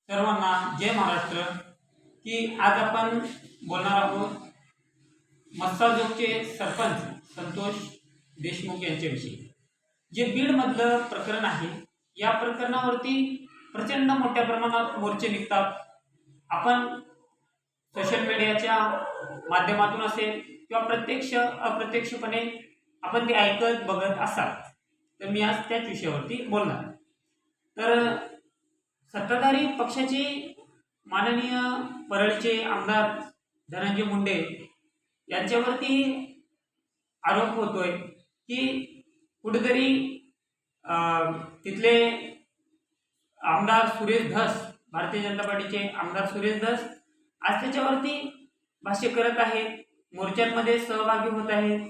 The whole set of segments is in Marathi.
सर्वांना जय महाराष्ट्र। की आज आपण बोलणार आहोत मस्साजोगचे सरपंच संतोष देशमुख यांच्याविषयी। जे बीड मधलं प्रकरण आहे, या प्रकरणावरती प्रचंड मोठ्या प्रमाणात मोर्चे निघतात। आपण सोशल मीडियाच्या माध्यमातून असेल किंवा प्रत्यक्ष अप्रत्यक्षपणे आपण ते ऐकत बघत असाल, तर मी आज त्याच विषयावरती बोलणार। तर सत्ताधारी पक्षाचे माननीय परळीचे आमदार धनंजय मुंडे यांच्यावरती आरोप होतोय की कुठेतरी तिथले आमदार सुरेश धस, भारतीय जनता पार्टीचे आमदार सुरेश धस आज त्याच्यावरती भाष्य करत आहेत, मोर्चांमध्ये सहभागी होत आहेत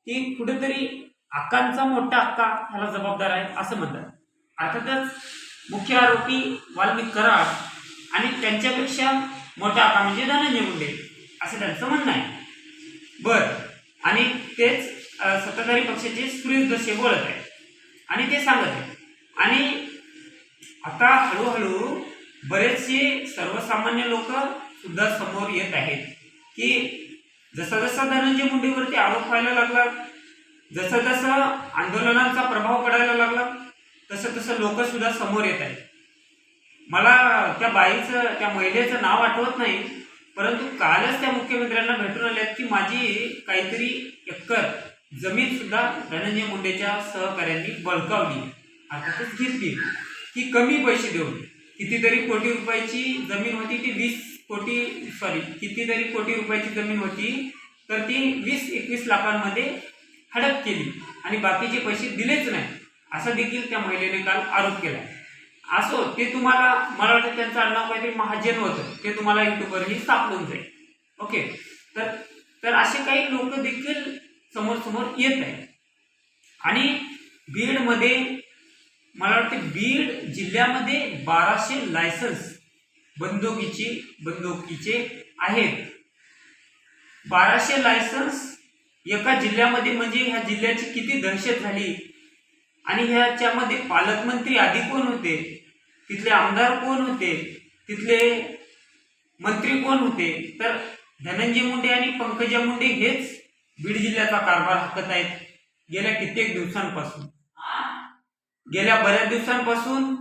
की कुठेतरी अक्कांचा मोठा अक्का ह्याला जबाबदार आहे असं म्हणतात। अर्थातच मुख्य आरोपी वाल्मिक कराड आणि त्यांच्यापेक्षा मोठा अक्का म्हणजे धनंजय मुंडे असं त्यांचं म्हणणं आहे। बरं, आणि तेच सत्ताधारी पक्षाचे सुरेश धस बोलत आहे आणि ते सांगत आहे। आणि आता हळूहळू बरेचसे सर्वसामान्य लोक सुद्धा समोर येत आहेत की जसा जसा धनंजय मुंडेवरती आरोप व्हायला लागला, जसं जसं आंदोलनाचा प्रभाव पडायला लागला, तसं तसं लोक सुद्धा समोर येत आहेत। मला त्या बाईचं, त्या महिलेचं नाव आठवत नाही, परंतु कालच त्या मुख्यमंत्र्यांना भेटून आल्यात की माझी काहीतरी एकर जमीन सुद्धा धनंजय मुंडेच्या सहकार्यांनी बळकावली, अर्थातच घेतली की कमी पैसे देऊन। कितीतरी कोटी रुपयाची जमीन होती, ती 20 कोटी रुपयाची जमीन होती, तर ती 20-21 लाखांमध्ये हडप केली आणि बाकीचे पैसे दिलेच नाही, असा देखील त्या महिलेने काल आरोप केला। असो, ते तुम्हाला, मला वाटतं त्यांचं आडनाव काहीतरी महाजन होतं, ते तुम्हाला युट्यूबवरही सापडून जाईल। ओके, तर असे काही लोक देखील समोर समोर येत आहेत। आणि बीडमध्ये मला वाटतं बीड जिल्ह्यामध्ये 1200 लायसन्स बंदुकीचे आहेत। 1200 लायसन्स एका जिल्ह्यामध्ये, म्हणजे ह्या जिल्ह्याची किती दहशत झाली। आणि ह्याच्यामध्ये पालकमंत्री आधी कोण होते, तिथले आमदार कोण होते, तिथले मंत्री कोण होते, तर धनंजय मुंडे आणि पंकजा मुंडे हेच बीड जिल्ह्याचा कारभार हाकत आहेत गेल्या कित्येक दिवसांपासून। गेल्या बऱ्याच दिवसांपासून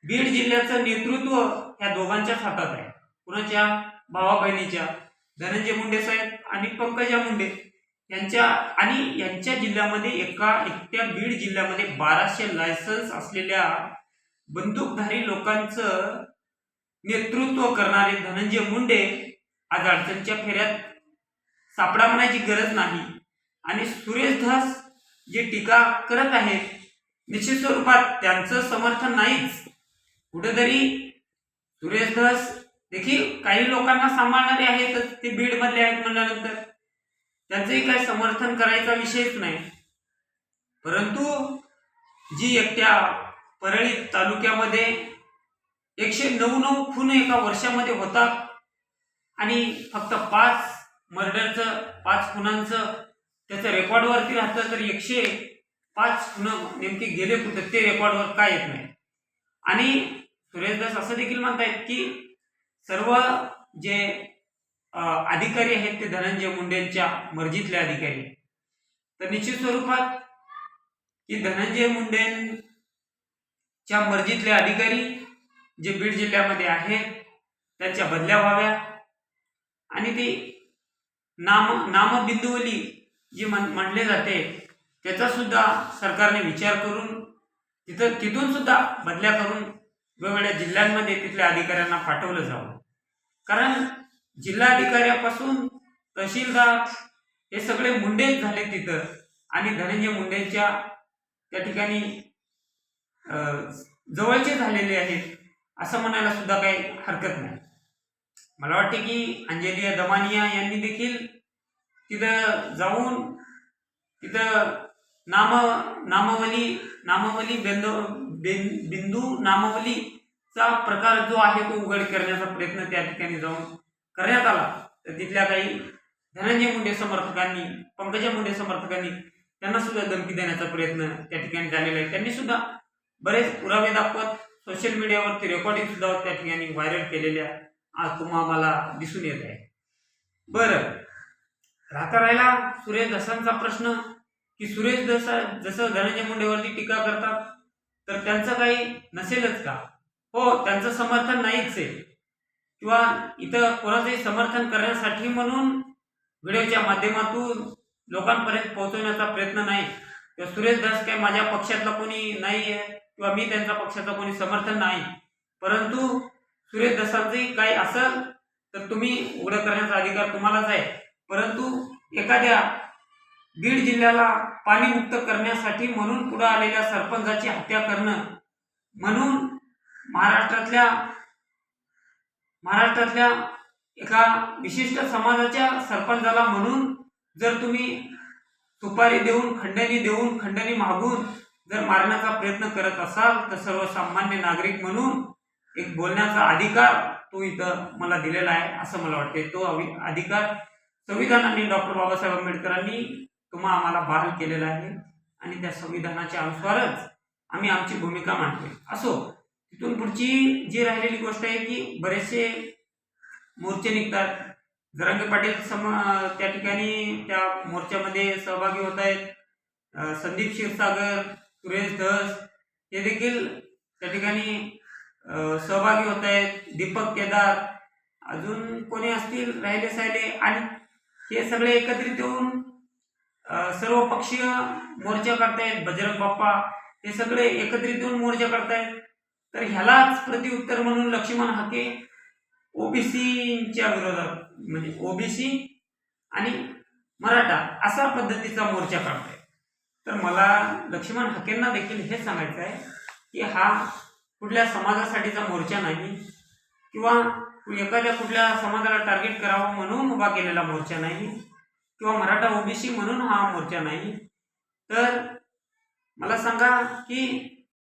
बीड जिल्ह्याचं नेतृत्व ह्या दोघांच्याच हातात आहे। कुणाच्या? भावा बहिणीच्या, धनंजय मुंडे साहेब आणि पंकजा मुंडे यांच्या। आणि यांच्या जिल्ह्यामध्ये एकट्या बीड जिल्ह्यामध्ये 1200 लायसन्स असलेल्या बंदूकधारी लोकांचं नेतृत्व करणारे धनंजय मुंडे आज अडचणीच्या फेऱ्यात सापडा म्हणायची गरज नाही। आणि सुरेश धस जे टीका करत आहेत, निश्चित स्वरूपात त्यांचं समर्थन नाहीच। कुठेतरी सुरेश धस देखील काही लोकांना सांभाळणारे आहेत, ते बीड मधले आहेत म्हणल्यानंतर त्यांचंही काही समर्थन करायचा विषयच नाही। परंतु जी एकट्या परळी तालुक्यामध्ये 109 खून एका वर्षामध्ये होतात आणि फक्त 5 मर्डरचं, 5 खुनांचं त्याचं रेकॉर्डवरती राहतं, तर 105 खुन नेमके गेले कुठे ते रेकॉर्डवर काय येत नाही। आणि सुरेश दास असं देखील म्हणतायत की सर्व जे अधिकारी आहेत ते धनंजय मुंडेंच्या मर्जीतले अधिकारी, तर निश्चित स्वरूपात की धनंजय मुंडेंच्या मर्जीतले अधिकारी जे बीड जिल्ह्यामध्ये आहेत त्यांच्या बदल्या व्हाव्या। आणि ते नामबिंदुवली जी म्हणले जाते त्याचा सुद्धा सरकारने विचार करून तिथून सुद्धा बदल्या करून वेगवेगळ्या जिल्ह्यांमध्ये तिथल्या अधिकाऱ्यांना पाठवलं जावं। कारण जिल्हाधिकाऱ्यापासून तहसीलदार हे सगळे मुंडेच झाले तिथं, आणि धनंजय मुंडेंच्या त्या ठिकाणी जवळचे झालेले आहेत असं म्हणायला सुद्धा काही हरकत नाही। मला वाटते की अंजलिया दमानिया यांनी देखील तिथं जाऊन तिथं बिंदू नामावलीचा प्रकार जो आहे तो उघड करण्याचा प्रयत्न त्या ठिकाणी जाऊन करण्यात आला। तर तिथल्या काही धनंजय मुंडे समर्थकांनी, पंकजा मुंडे समर्थकांनी त्यांना सुद्धा धमकी देण्याचा प्रयत्न त्या ठिकाणी झालेला आहे। त्यांनी सुद्धा बरेच पुरावे दाखवत सोशल मीडियावरती रेकॉर्डिंग सुद्धा त्या ठिकाणी व्हायरल केलेल्या आज तुम्हाला दिसून येत आहे. बरं, राहता राहिला सुरेश धसांचा प्रश्न की सुरेश धस जसं धनंजय मुंडेवरती टीका करतात तर त्यांचं काही नसेलच का? हो, त्यांचं समर्थन नाहीच आहे किंवा इथं कोणाचंही समर्थन करण्यासाठी म्हणून व्हिडिओच्या माध्यमातून लोकांपर्यंत पोहोचवण्याचा प्रयत्न नाही. किंवा सुरेश धस काय माझ्या पक्षातला कोणी नाही आहे किंवा मी त्यांच्या पक्षाचा कोणी समर्थन नाही, परंतु सुरेश धसांचंही काही असेल तर तुम्ही उघडं करण्याचा अधिकार तुम्हालाच आहे. परंतु एखाद्या बीड जिल्ह्याला पाणीमुक्त करण्यासाठी म्हणून पुढे आलेल्या सरपंचाची हत्या करणं म्हणून महाराष्ट्रातल्या एका विशिष्ट समाजाच्या सरपंचाला म्हणून जर तुम्ही सुपारी देऊन खंडणी मागून जर मारण्याचा प्रयत्न करत असाल तर सर्वसामान्य नागरिक म्हणून एक बोलण्याचा अधिकार तो इथं मला दिलेला आहे असं मला वाटते. तो अधिकार संविधानाने डॉक्टर बाबासाहेब आंबेडकरांनी आम्हाला बहाल केलेला आहे आणि त्या संविधानाच्या अनुसारच आम्ही आमची भूमिका मांडतोय. असो, तिथून पुढची जी राहिलेली गोष्ट आहे की बरेचसे मोर्चे निघतात. जरांगे पाटील त्या ठिकाणी त्या मोर्चामध्ये सहभागी होत आहेत. संदीप क्षीरसागर, सुरेश धस हे देखील त्या ठिकाणी सहभागी होत आहेत. दीपक केदार, अजून कोणी असतील राहिले साहिले, आणि हे सगळे एकत्रित येऊन सर्व पक्षीय मोर्चा करतायत. बजरंग बाप्पा हे सगळे एकत्रित येऊन मोर्चा करतायत. तर ह्यालाच प्रत्युत्तर म्हणून लक्ष्मण हाके ओबीसीच्या विरोधात म्हणजे ओबीसी आणि मराठा असा पद्धतीचा मोर्चा काढतायत. तर मला लक्ष्मण हाकेंना देखील हे सांगायचं आहे की हा कुठल्या समाजासाठीचा मोर्चा नाही किंवा एखाद्या कुठल्या समाजाला टार्गेट करावं म्हणून उभा केलेला मोर्चा नाही किंवा मराठा ओबीसी म्हणून हा मोर्चा नाही. तर मला सांगा की